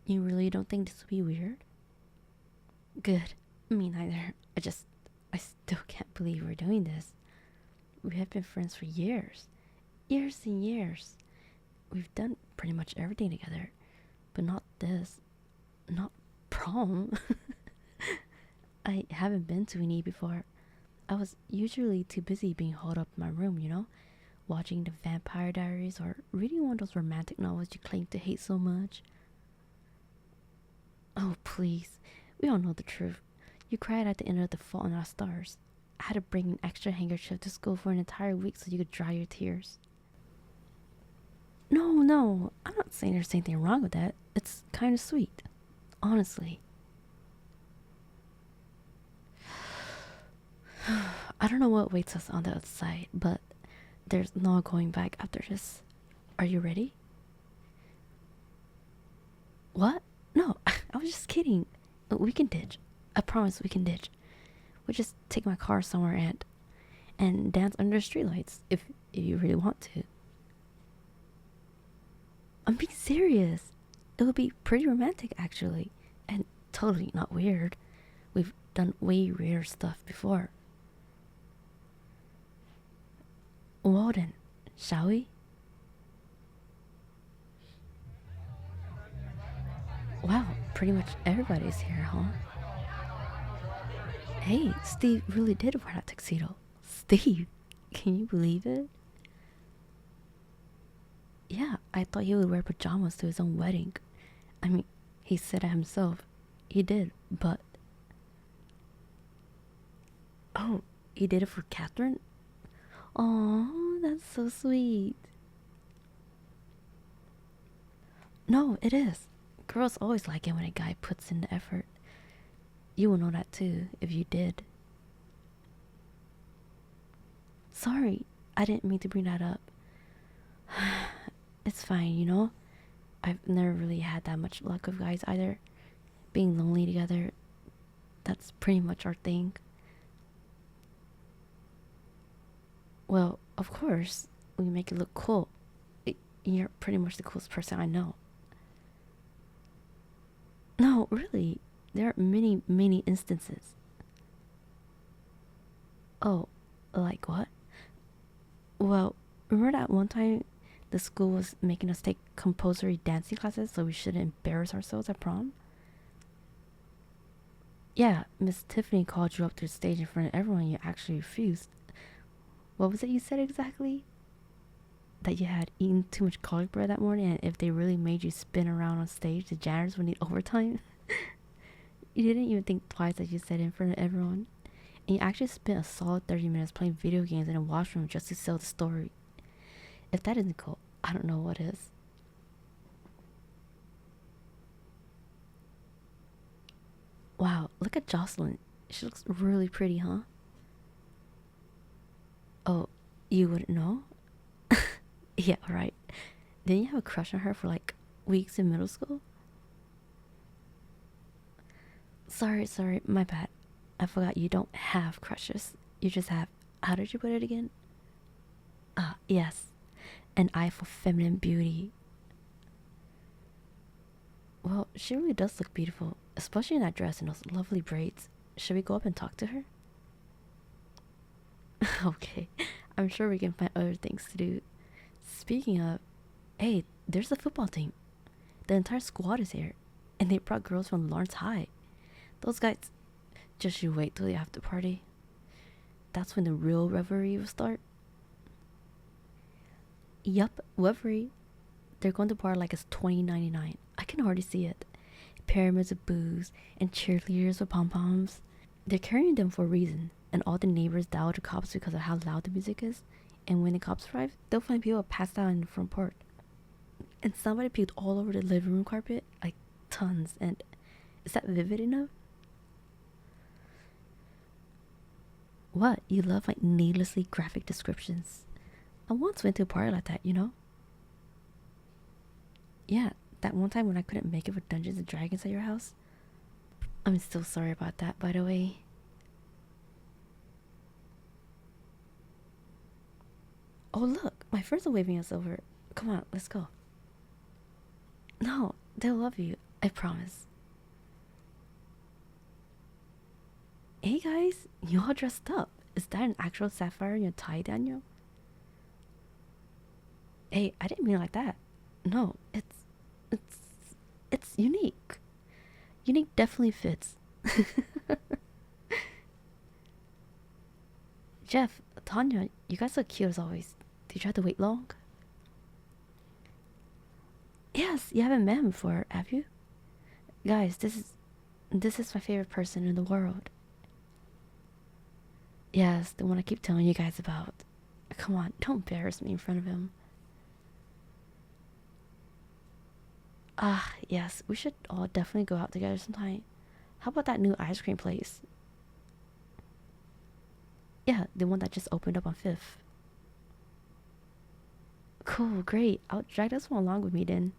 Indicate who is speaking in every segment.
Speaker 1: You really don't think this will be weird? Good. Me neither. I still can't believe we're doing this. We have been friends for years. Years and years. We've done pretty much everything together. But not this. Not prom. I haven't been to any before. I was usually too busy being holed up in my room, watching the Vampire Diaries or reading one of those romantic novels you claim to hate so much. Oh, please. We all know the truth. You cried at the end of The Fault in Our Stars. I had to bring an extra handkerchief to school for an entire week so you could dry your tears. No, no, I'm not saying there's anything wrong with that. It's kind of sweet. Honestly. I don't know what waits us on the other side, but there's no going back after this. Are you ready? What? No, I was just kidding. We can ditch. I promise we can ditch. We'll just take my car somewhere and dance under streetlights if you really want to. I'm being serious. It would be pretty romantic actually, and totally not weird. We've done way weirder stuff before. Well then, shall we? Wow, pretty much everybody's here, huh? Hey, Steve really did wear that tuxedo. Steve, can you believe it? Yeah, I thought he would wear pajamas to his own wedding. I mean, he said it himself. He did, but. Oh, he did it for Catherine? Oh, that's so sweet. No, it is. Girls always like it when a guy puts in the effort. You will know that too, if you did. Sorry, I didn't mean to bring that up. It's fine. I've never really had that much luck with guys either. Being lonely together, that's pretty much our thing. Well, of course, we make it look cool. You're pretty much the coolest person I know. No, really, there are many, many instances. Oh, like what? Well, remember that one time the school was making us take compulsory dancing classes so we shouldn't embarrass ourselves at prom? Yeah, Miss Tiffany called you up to the stage in front of everyone and you actually refused. What was it you said exactly? That you had eaten too much garlic bread that morning and if they really made you spin around on stage, the janitors would need overtime? You didn't even think twice that you said it in front of everyone. And you actually spent a solid 30 minutes playing video games in a washroom just to sell the story. If that isn't cool, I don't know what is. Wow, look at Jocelyn. She looks really pretty, huh? Oh, you wouldn't know? Yeah, right. Didn't you have a crush on her for like weeks in middle school? Sorry, my bad. I forgot you don't have crushes. You just have, how did you put it again? Ah, yes. An eye for feminine beauty. Well, she really does look beautiful, especially in that dress and those lovely braids. Should we go up and talk to her? Okay, I'm sure we can find other things to do. Speaking of, hey, there's the football team. The entire squad is here, and they brought girls from Lawrence High. Those guys, just you wait till the after party. That's when the real revelry will start. Yup, revelry. They're going to bar like it's 2099. I can already see it. Pyramids of booze and cheerleaders with pom poms. They're carrying them for a reason, and all the neighbors dial the cops because of how loud the music is. And when the cops arrive, they'll find people passed out in the front porch. And somebody puked all over the living room carpet, like tons. And is that vivid enough? What? You love like needlessly graphic descriptions. I once went to a party like that. Yeah, that one time when I couldn't make it for Dungeons and Dragons at your house. I'm so sorry about that, by the way. Oh, look, my friends are waving us over. Come on, let's go. No, they'll love you. I promise. Hey guys, you all dressed up. Is that an actual sapphire in your tie, Daniel? Hey, I didn't mean it like that. No, it's it's unique. Unique definitely fits. Jeff, Tanya, you guys are cute as always. Did you have to wait long? Yes, you haven't met him before, have you? Guys, this is my favorite person in the world. Yes, the one I keep telling you guys about. Come on, don't embarrass me in front of him. Ah, yes, we should all definitely go out together sometime. How about that new ice cream place? Yeah, the one that just opened up on 5th. Cool, great. I'll drag this one along with me then.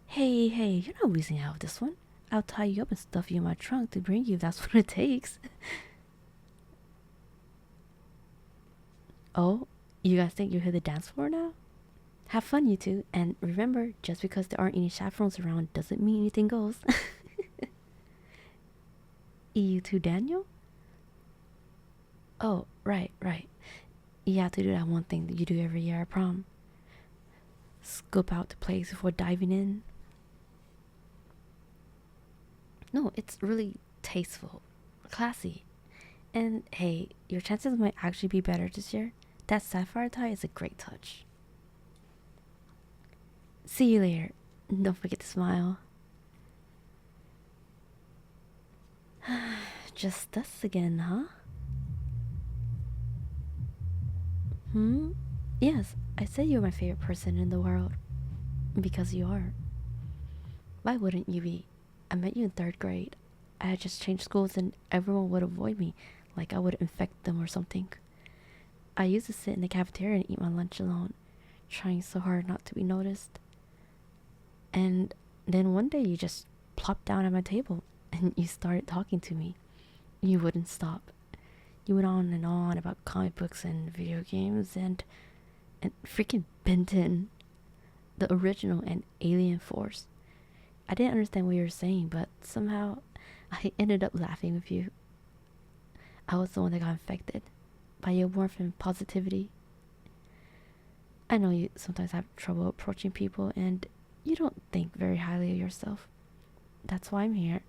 Speaker 1: Hey, hey, you're not losing out with this one. I'll tie you up and stuff you in my trunk to bring you if that's what it takes. Oh, you guys think you're here to dance floor now? Have fun, you two. And remember, just because there aren't any chaperones around doesn't mean anything goes. You too, Daniel? Oh, right, right. You have to do that one thing that you do every year at prom. Scope out the place before diving in. No, it's really tasteful, classy. And hey, your chances might actually be better this year. That sapphire tie is a great touch. See you later. Don't forget to smile. Just us again, huh? Hmm? Yes, I said you're my favorite person in the world. Because you are. Why wouldn't you be? I met you in 3rd grade. I had just changed schools and everyone would avoid me, like I would infect them or something. I used to sit in the cafeteria and eat my lunch alone, trying so hard not to be noticed. And then one day you just plopped down at my table and you started talking to me. You wouldn't stop. You went on and on about comic books and video games and freaking Benton, the original and Alien Force. I didn't understand what you were saying, but somehow I ended up laughing with you. I was the one that got infected by your warmth and positivity. I know you sometimes have trouble approaching people and you don't think very highly of yourself. That's why I'm here,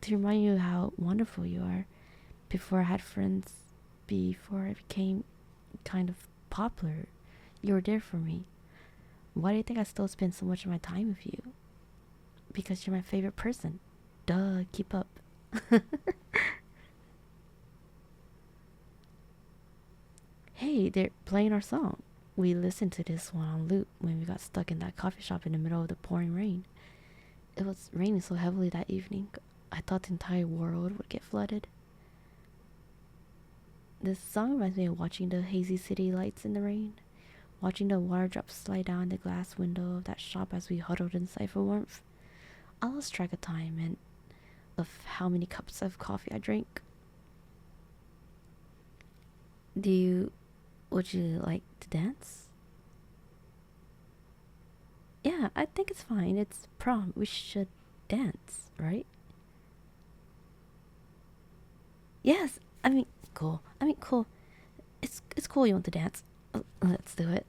Speaker 1: to remind you how wonderful you are. Before I had friends, before I became kind of popular, you were there for me. Why do you think I still spend so much of my time with you? Because you're my favorite person. Duh, keep up. Hey, they're playing our song. We listened to this one on loop when we got stuck in that coffee shop in the middle of the pouring rain. It was raining so heavily that evening, I thought the entire world would get flooded. This song reminds me of watching the hazy city lights in the rain, watching the water drops slide down the glass window of that shop as we huddled inside for warmth. I lost track of time and of how many cups of coffee I drank. Would you like to dance? Yeah, I think it's fine. It's prom. We should dance, right? Yes, I mean, cool. Cool. It's cool you want to dance. Let's do it.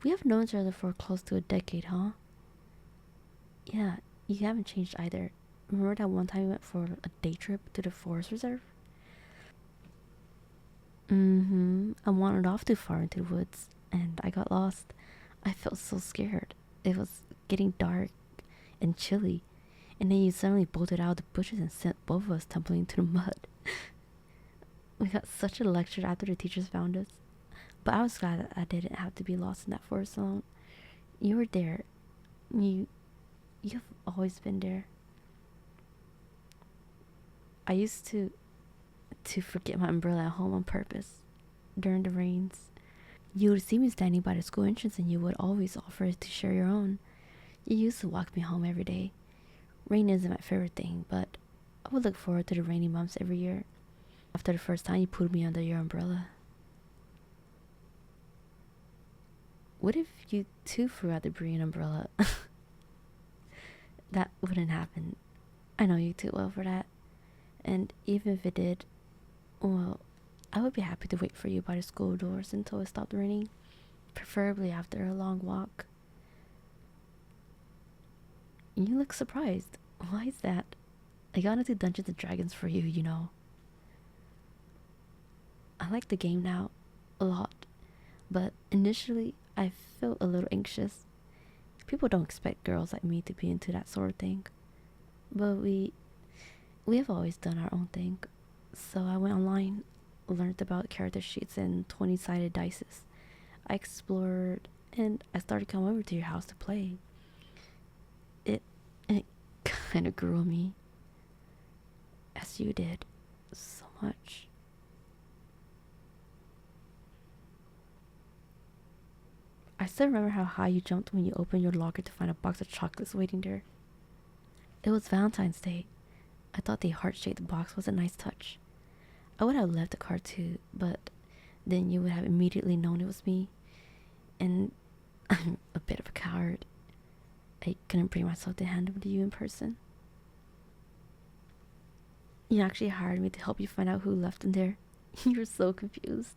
Speaker 1: We have known each other for close to a decade, huh? Yeah, you haven't changed either. Remember that one time we went for a day trip to the forest reserve? Mm-hmm. I wandered off too far into the woods, and I got lost. I felt so scared. It was getting dark and chilly, and then you suddenly bolted out of the bushes and sent both of us tumbling into the mud. We got such a lecture after the teachers found us. But I was glad that I didn't have to be lost in that forest alone. You were there. You've always been there. I used to forget my umbrella at home on purpose during the rains. You would see me standing by the school entrance and you would always offer to share your own. You used to walk me home every day. Rain isn't my favorite thing, but I would look forward to the rainy months every year. After the first time you put me under your umbrella. What if you too threw out the Brian umbrella? That wouldn't happen. I know you too well for that. And even if it did, well, I would be happy to wait for you by the school doors until it stopped raining. Preferably after a long walk. You look surprised. Why is that? I got into Dungeons and Dragons for you, you know. I like the game now a lot, but initially I felt a little anxious. People don't expect girls like me to be into that sort of thing, but we have always done our own thing. So I went online, learned about character sheets and 20-sided dices. I explored, and I started coming over to your house to play. It kind of grew on me, as you did, so much. I still remember how high you jumped when you opened your locker to find a box of chocolates waiting there. It was Valentine's Day. I thought the heart-shaped box was a nice touch. I would have left a card too, but then you would have immediately known it was me. And I'm a bit of a coward. I couldn't bring myself to hand them to you in person. You actually hired me to help you find out who left them there. You were so confused.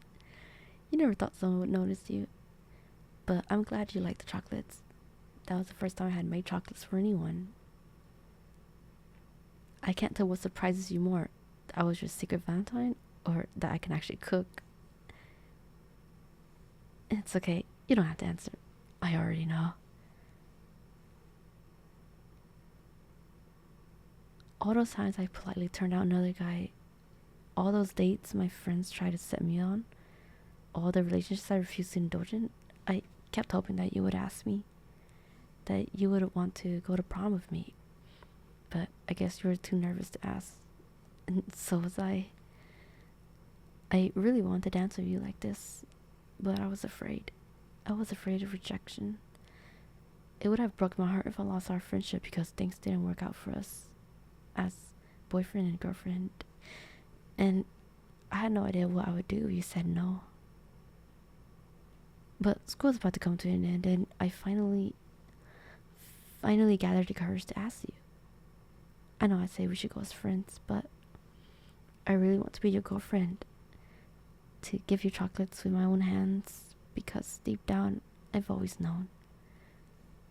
Speaker 1: You never thought someone would notice you. But I'm glad you liked the chocolates. That was the first time I had made chocolates for anyone. I can't tell what surprises you more. That I was your secret Valentine, or that I can actually cook. It's okay. You don't have to answer. I already know. All those times I politely turned out another guy. All those dates my friends tried to set me on. All the relationships I refused to indulge in. I kept hoping that you would ask me. That you would want to go to prom with me. But I guess you were too nervous to ask. And so was I. I really wanted to dance with you like this. But I was afraid. I was afraid of rejection. It would have broken my heart if I lost our friendship because things didn't work out for us. As boyfriend and girlfriend. And I had no idea what I would do if you said no. But school's about to come to an end, and I finally gathered the courage to ask you. I know I say we should go as friends, but I really want to be your girlfriend. To give you chocolates with my own hands, because deep down, I've always known.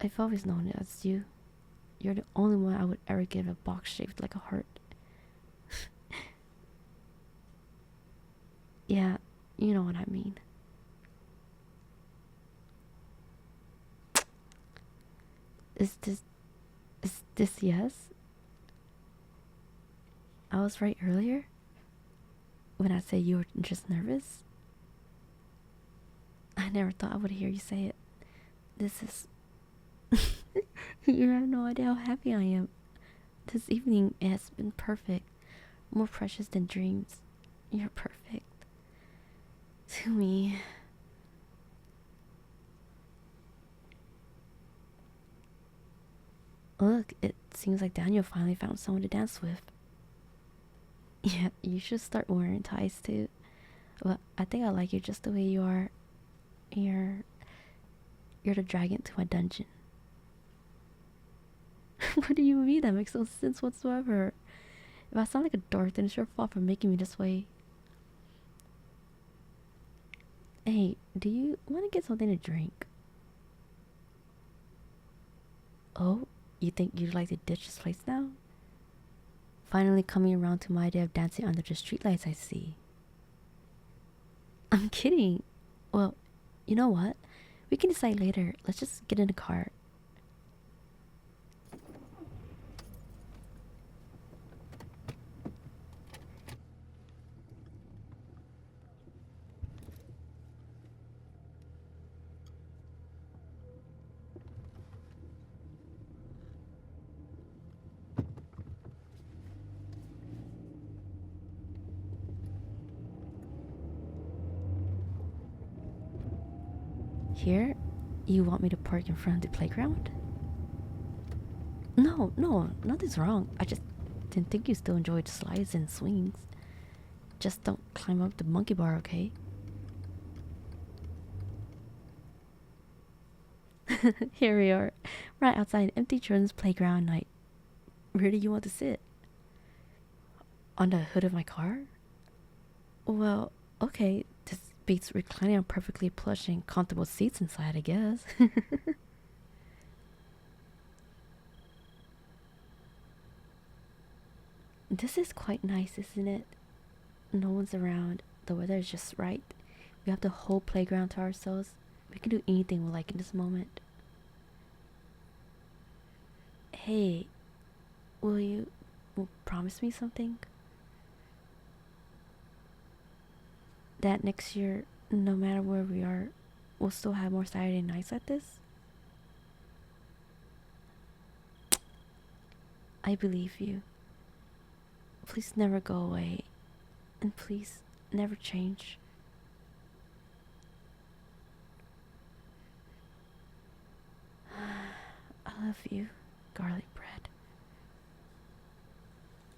Speaker 1: I've always known it as you. You're the only one I would ever give a box shaped like a heart. Yeah, you know what I mean. Is this yes? I was right earlier? When I said you were just nervous? I never thought I would hear you say it. This is... You have no idea how happy I am. This evening has been perfect. More precious than dreams. You're perfect. To me. Look, it seems like Daniel finally found someone to dance with. Yeah, you should start wearing ties too. But I think I like you just the way you are. You're the dragon to my dungeon. What do you mean? That makes no sense whatsoever. If I sound like a dork, then it's your fault for making me this way. Hey, do you want to get something to drink? Oh, you think you'd like to ditch this place now? Finally coming around to my idea of dancing under the streetlights, I see. I'm kidding. Well, you know what? We can decide later. Let's just get in the car. Here? You want me to park in front of the playground? No, nothing's wrong. I just didn't think you still enjoyed slides and swings. Just don't climb up the monkey bar, okay? Here we are, right outside an empty children's playground night. Where do you want to sit? On the hood of my car? Well, okay, this beats reclining on perfectly plush and comfortable seats inside, I guess. This is quite nice, isn't it? No one's around. The weather is just right. We have the whole playground to ourselves. We can do anything we like in this moment. Hey, will promise me something? That next year, no matter where we are, we'll still have more Saturday nights like this? I believe you. Please never go away. And please never change. I love you, garlic bread.